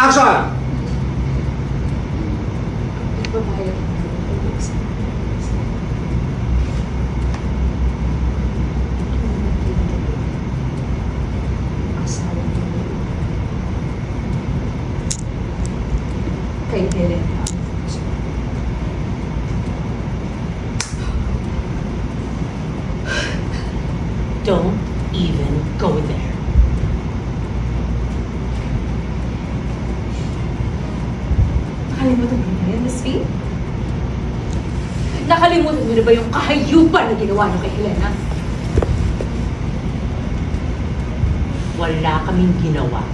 Action! Babayad ng asawa niya. Kay Helen. Don't even go there. Nakalimutan mo na yan, Miss V? Nakalimutan mo na ba yung kahayupan na ginawa niyo kay Helena? Wala kaming ginawa.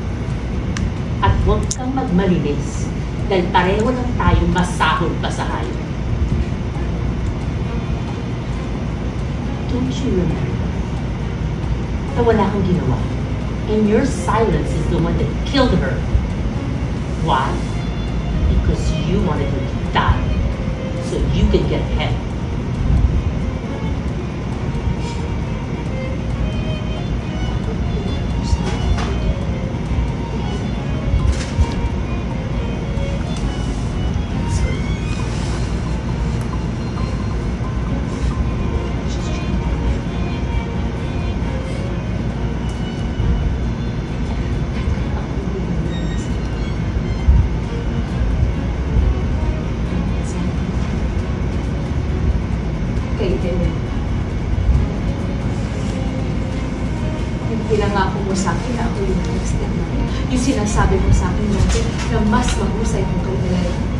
At huwag kang magmalinis dahil pareho lang tayong masahol pa sa hayop. Don't you remember na wala kang ginawa? And your silence is the one that killed her. Why? Because you wanted her to die so you could get ahead. Kay Helen. Pinangako mo sa akin na ako yung next step na yung sinasabi mo sa akin dati na mas mahusay mo kay Helena.